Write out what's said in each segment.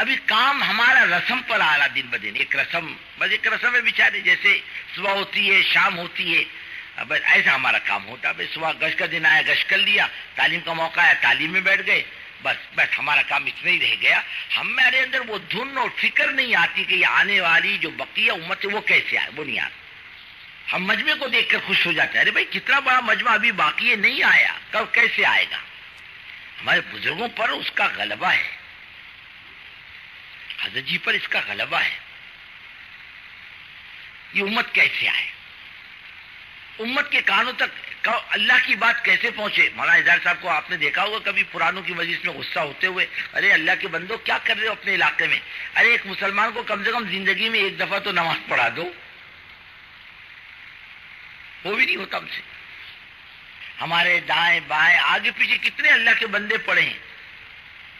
ابھی کام ہمارا رسم پر آ رہا دن بدن، ایک رسم، بس ایک رسم ہے بیچارے، جیسے صبح ہوتی ہے شام ہوتی ہے، بس ایسا ہمارا کام ہوتا ہے۔ صبح گشت کا دن آیا، گشت کر لیا، تعلیم کا موقع آیا، تعلیم میں بیٹھ گئے، بس ہمارا کام اتنا ہی رہ گیا۔ ہمارے اندر وہ دھن اور فکر نہیں آتی کہ یہ آنے والی جو بقیہ امت ہے وہ کیسے آئے، وہ نہیں آتی۔ ہم مجمع کو دیکھ کر خوش ہو جاتے ہیں، ارے بھائی کتنا بڑا مجمع ابھی باقی ہے، نہیں آیا، کب کیسے آئے گا؟ ہمارے بزرگوں پر اس کا غلبہ ہے، حضرت جی پر اس کا غلبہ ہے۔ یہ امت کیسے آئے، امت کے کانوں تک اللہ کی بات کیسے پہنچے؟ مولانا اظہار صاحب کو آپ نے دیکھا ہوگا کبھی پرانوں کی مجلس میں غصہ ہوتے ہوئے، ارے اللہ کے بندو کیا کر رہے ہو اپنے علاقے میں؟ ارے ایک مسلمان کو کم سے کم زندگی میں ایک دفعہ تو نماز پڑھا دو، وہ بھی نہیں ہوتا ہم سے۔ ہمارے دائیں بائیں آگے پیچھے کتنے اللہ کے بندے پڑے ہیں،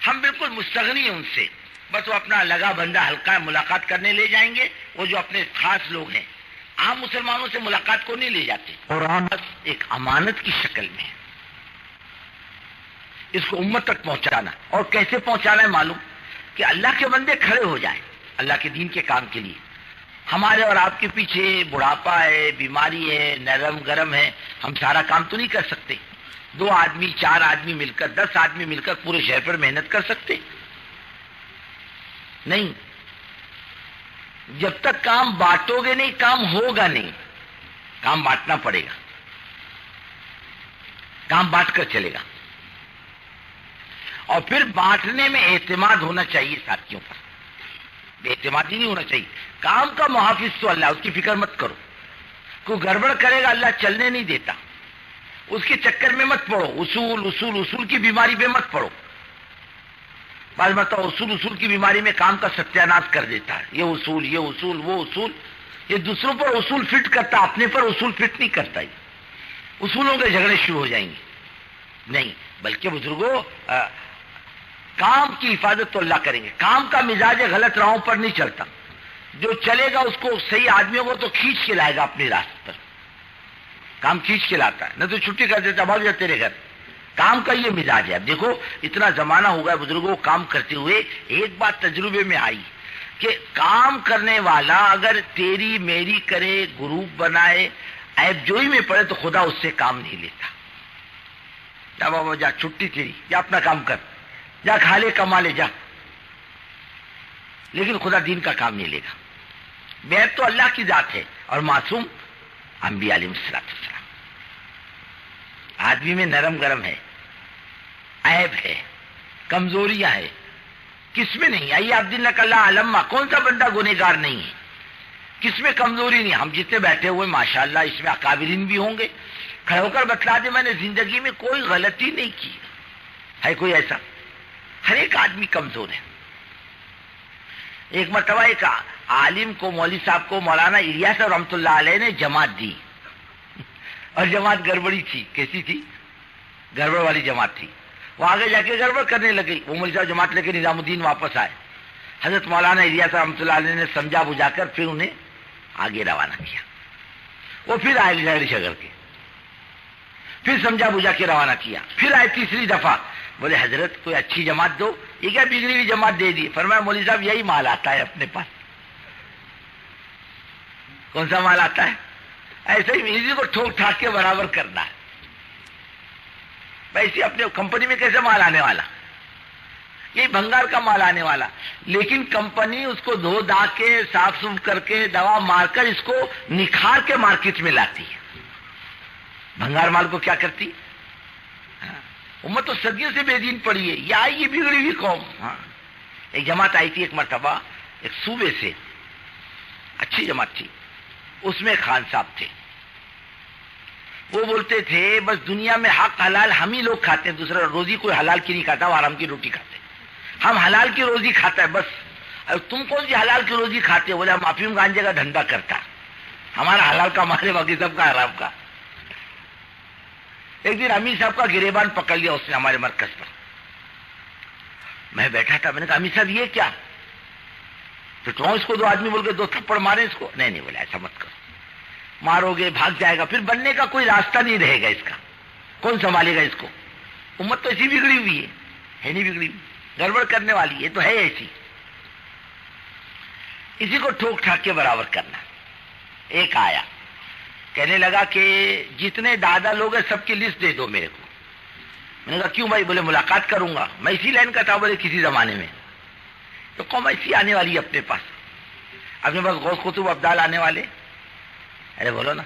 ہم بالکل مستغنی ہیں ان سے، بس وہ اپنا لگا بندہ ہلکا ملاقات کرنے لے جائیں گے، وہ جو اپنے خاص لوگ ہیں عام مسلمانوں سے ملاقات کو نہیں لے جاتے۔ قرآن ایک امانت کی شکل میں ہے، اس کو امت تک پہنچانا، اور کیسے پہنچانا ہے معلوم؟ کہ اللہ کے بندے کھڑے ہو جائیں اللہ کے دین کے کام کے لیے۔ ہمارے اور آپ کے پیچھے بڑھاپا ہے، بیماری ہے، نرم گرم ہے، ہم سارا کام تو نہیں کر سکتے۔ 2 آدمی 4 آدمی مل کر 10 آدمی مل کر پورے شہر پر محنت کر سکتے نہیں۔ جب تک کام بانٹو گے نہیں کام ہوگا نہیں، کام بانٹنا پڑے گا، کام بانٹ کر چلے گا، اور پھر بانٹنے میں اعتماد ہونا چاہیے ساتھیوں پر، بے اعتمادی نہیں ہونا چاہیے۔ کام کا محافظ تو اللہ، اس کی فکر مت کرو، کوئی گڑبڑ کرے گا اللہ چلنے نہیں دیتا، اس کے چکر میں مت پڑو، اصول اصول اصول کی بیماری پہ مت پڑو۔ بعض مرتبہ اصول کی بیماری میں کام کا ستیہ ناش کر دیتا ہے، یہ اصول وہ اصول، یہ دوسروں پر اصول فٹ کرتا، اپنے پر اصول فٹ نہیں کرتا، اصولوں کے جھگڑے شروع ہو جائیں گے۔ نہیں، بلکہ بزرگوں کام کی حفاظت تو اللہ کریں گے۔ کام کا مزاج غلط راہوں پر نہیں چلتا، جو چلے گا اس کو صحیح آدمیوں کو تو کھینچ کے لائے گا اپنی راست پر، کام کھینچ کے لاتا ہے، نہ تو چھٹی کر دیتا بھاگ جا تیرے گھر۔ کام کا یہ مزاج ہے۔ اب دیکھو اتنا زمانہ ہو گیا بزرگوں کام کرتے ہوئے، ایک بات تجربے میں آئی کہ کام کرنے والا اگر تیری میری کرے، گروپ بنائے، عیب جوئی میں پڑے تو خدا اس سے کام نہیں لیتا۔ جا بابا جا، چھٹی تیری، جا اپنا کام کر، جا کھا لے کما لے جا، لیکن خدا دین کا کام نہیں لے گا۔ بیعت تو اللہ کی ذات ہے، اور معصوم انبیاء علیہ السلام۔ آدمی میں نرم گرم ہے، عیب ہے، کمزوریاں ہے، کس میں نہیں؟ آئیے عبد اللہ اللہ علمہ، کون سا بندہ گنہگار نہیں ہے؟ کس میں کمزوری نہیں؟ ہم جتنے بیٹھے ہوئے ماشاءاللہ اس میں اکابرین بھی ہوں گے، کھڑے ہو کر بتلا دے میں نے زندگی میں کوئی غلطی نہیں کی ہے کوئی ایسا؟ ہر ایک آدمی کمزور ہے۔ ایک مرتبہ ایک عالم کو، مولوی صاحب کو مولانا الیاس رحمۃ اللہ علیہ نے جماعت دی، اور جماعت گڑبڑی تھی۔ کیسی تھی؟ گڑبڑ والی جماعت تھی۔ وہ آگے جا کے گڑبڑ کرنے لگی۔ وہ مولوی صاحب جماعت لے کے نظام الدین واپس آئے۔ حضرت مولانا الیاس رحمۃ اللہ علیہ نے سمجھا بجھا کر پھر انہیں آگے روانہ کیا۔ وہ پھر آئے جھگڑ شگڑ کے، پھر سمجھا بجھا کے روانہ کیا۔ پھر آئے تیسری دفعہ، بولے حضرت کوئی اچھی جماعت دو، یہ کیا بگڑی ہوئی جماعت دے دی؟ فرمایا مولوی صاحب یہی مال آتا ہے اپنے پاس۔ کون سا مال آتا ہے؟ ایسے ہی اسی کو ٹھوک ٹھاک کے برابر کرنا ہے۔ ویسے اپنے کمپنی میں کیسے مال آنے والا؟ یہ بھنگار کا مال آنے والا، لیکن کمپنی اس کو دھو دا کے صاف صوف کر کے دوا مار کر اس کو نکھار کے مارکیٹ میں لاتی ہے۔ بھنگار مال کو کیا کرتی؟ امت تو صدیوں سے بے دین پڑی ہے، یہ آئی یہ بگڑی ہوئی قوم۔ ایک جماعت آئی تھی ایک مرتبہ ایک صوبے سے، اچھی جماعت تھی، اس میں خان صاحب تھے۔ وہ بولتے تھے بس دنیا میں حق حلال ہم ہی لوگ کھاتے ہیں، دوسرا روزی کوئی حلال کی نہیں کھاتا، وہ حرام کی روٹی کھاتے ہیں، ہم حلال کی روزی کھاتا ہے بس۔ تم کون سی حلال کی روزی کھاتے ہو؟ بولے ہم افیم گانجے کا دھندا کرتا، ہمارا حلال کا مال ہے، باقی سب کا حرام کا۔ ایک دن امیر صاحب کا گریبان پکڑ لیا اس نے ہمارے مرکز پر۔ میں بیٹھا تھا، میں نے کہا امیر صاحب یہ کیا؟ پھر اس کو 2 آدمی بول کے 2 تھپڑ مارے اس کو؟ نہیں بولے ایسا مت کرو، مارو گے بھاگ جائے گا، پھر بننے کا کوئی راستہ نہیں رہے گا، اس کا کون سنبھالے گا اس کو؟ امت تو ایسی بگڑی ہوئی ہے نہیں بگڑی ہوئی، گڑبڑ کرنے والی ہے تو ہے ایسی۔ اسی کو ٹھوک ٹھاک کے برابر کرنا. ایک آیا کہنے لگا کہ جتنے دادا لوگ ہیں سب کی لسٹ دے دو میرے کو. میں نے کہا کیوں بھائی؟ بولے ملاقات کروں گا. میں اسی لائن کا تھا. بولے کسی زمانے میں تو قوم ایسی آنے والی ہے اپنے پاس غوث قطب ابدال آنے والے. ارے بولو نا,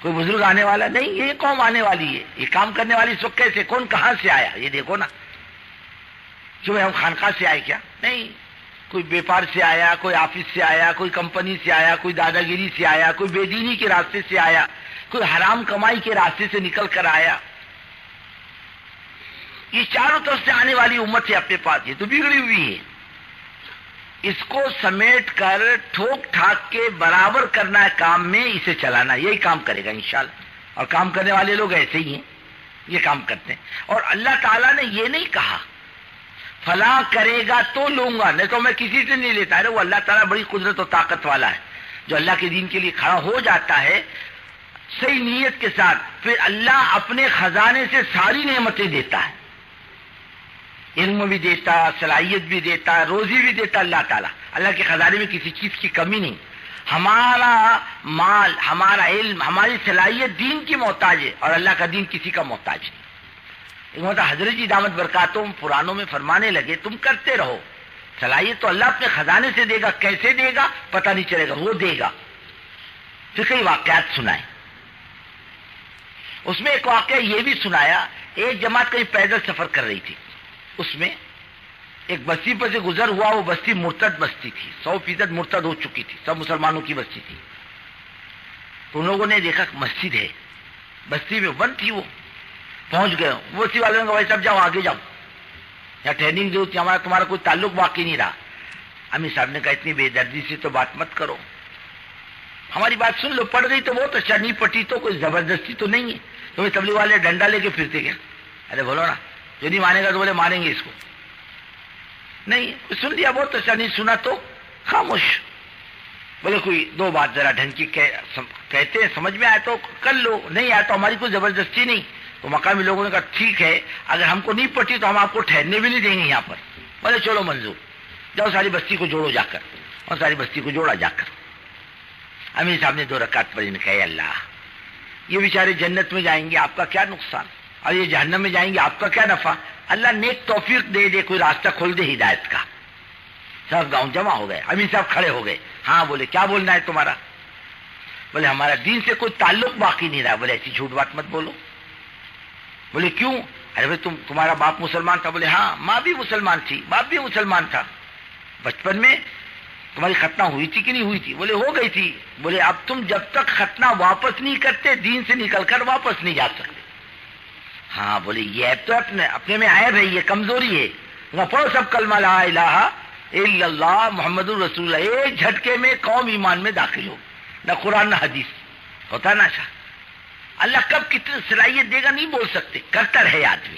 کوئی بزرگ آنے والا نہیں, یہ قوم آنے والی ہے. یہ کام کرنے والی اس وقت کیسے, کون کہاں سے آیا یہ دیکھو نا. کیوں ہم خانقاہ سے آئے کیا؟ نہیں, کوئی بیپار سے آیا, کوئی آفس سے آیا, کوئی کمپنی سے آیا, کوئی دادا گیری سے آیا, کوئی بے دینی کے راستے سے آیا, کوئی حرام کمائی کے راستے سے نکل کر آیا. یہ چاروں طرف سے آنے والی امت ہے اپنے پاس. یہ تو بگڑی ہوئی ہے. اس کو سمیٹ کر ٹھوک ٹھاک کے برابر کرنا ہے کام میں, اسے چلانا. یہی کام کرے گا انشاءاللہ. اور کام کرنے والے لوگ ایسے ہی ہیں, یہ کام کرتے ہیں. اور اللہ تعالیٰ نے یہ نہیں کہا فلاں کرے گا تو لوں گا, نہیں تو میں کسی سے نہیں لیتا. ارے وہ اللہ تعالیٰ بڑی قدرت و طاقت والا ہے, جو اللہ کے دین کے لیے کھڑا ہو جاتا ہے صحیح نیت کے ساتھ, پھر اللہ اپنے خزانے سے ساری نعمتیں دیتا ہے. علم بھی دیتا, صلاحیت بھی دیتا, روزی بھی دیتا. اللہ تعالیٰ, اللہ کے خزانے میں کسی چیز کی کمی نہیں. ہمارا مال, ہمارا علم, ہماری صلاحیت دین کی محتاج ہے, اور اللہ کا دین کسی کا محتاج نہیں. حضرت جی دامت برکاتہم پرانوں میں فرمانے لگے تم کرتے رہو, صلاحیت تو اللہ اپنے خزانے سے دے گا, کیسے دے گا پتہ نہیں چلے گا, وہ دے گا. پھر کئی واقعات سنائے. اس میں ایک واقعہ یہ بھی سنایا, ایک جماعت کہیں پیدل سفر کر رہی تھی. اس میں ایک بستی پر سے گزر ہوا, وہ بستی مرتد بستی تھی, 100% مرتد ہو چکی تھی, سب مسلمانوں کی بستی تھی. تو ان لوگوں نے دیکھا مسجد ہے بستی میں, بند تھی. وہ پہنچ گئے. وہ بستی والوں نے کہا بھائی سب جاؤ آگے جاؤ, یا ٹریننگ جو تھی ہمارا تمہارا کوئی تعلق باقی نہیں رہا. امیر صاحب نے کہا اتنی بے دردی سے تو بات مت کرو, ہماری بات سن لو. پڑ گئی تو بہت اچھا, نہیں پٹی تو کوئی زبردستی تو نہیں ہے. تمہیں تبلیغ والے ڈنڈا لے کے پھرتے کیا؟ ارے بولو نا, جو نہیں مانے گا تو بولے ماریں گے اس کو. نہیں, سن لیا بہت اچھا, نہیں سنا تو خاموش. بولے کوئی دو بات ذرا ڈھنگ کی کہتے ہیں, سمجھ میں آئے تو کر لو, نہیں آیا تو ہماری کوئی زبردستی نہیں. تو مقامی لوگوں نے کہا ٹھیک ہے, اگر ہم کو نہیں پٹی تو ہم آپ کو ٹھہرنے بھی نہیں دیں گے یہاں پر. بولے چلو منظور, جاؤ ساری بستی کو جوڑو جا کر. اور ساری بستی کو جوڑا جا کر. امیر صاحب نے 2 رکعت پڑھی, نے کہا اللہ یہ بیچارے جنت میں جائیں گے, آپ کا کیا نقصان, اور یہ جہنم میں جائیں گے, آپ کا کیا نفع. اللہ نیک توفیق دے دے, کوئی راستہ کھول دے ہدایت کا. سب گاؤں جمع ہو گئے. امیر صاحب کھڑے ہو گئے. ہاں بولے کیا بولنا ہے تمہارا؟ بولے ہمارا دین سے کوئی تعلق باقی نہیں رہا. بولے ایسی جھوٹ بات مت بولو. بولے کیوں؟ ارے بھائی تمہارا باپ مسلمان تھا. بولے ہاں, ماں بھی مسلمان تھی, باپ بھی مسلمان تھا. بچپن میں تمہاری ختنہ ہوئی تھی کہ نہیں ہوئی تھی؟ بولے ہو گئی تھی. بولے اب تم جب تک ختنہ واپس نہیں کرتے دین سے نکل کر واپس نہیں جا سکتے. ہاں بولے یہ عیب تو اپنے میں عیب ہے, یہ کمزوری ہے. پڑھو سب کلمہ لا الہ الا اللہ محمد الرسول اللہ. ایک جھٹکے میں قوم ایمان میں داخل ہو, نہ قرآن نہ حدیث. ہوتا نا شاہ, اللہ کب کتنی صلاحیت دے گا نہیں بول سکتے, کرتا رہے آدمی.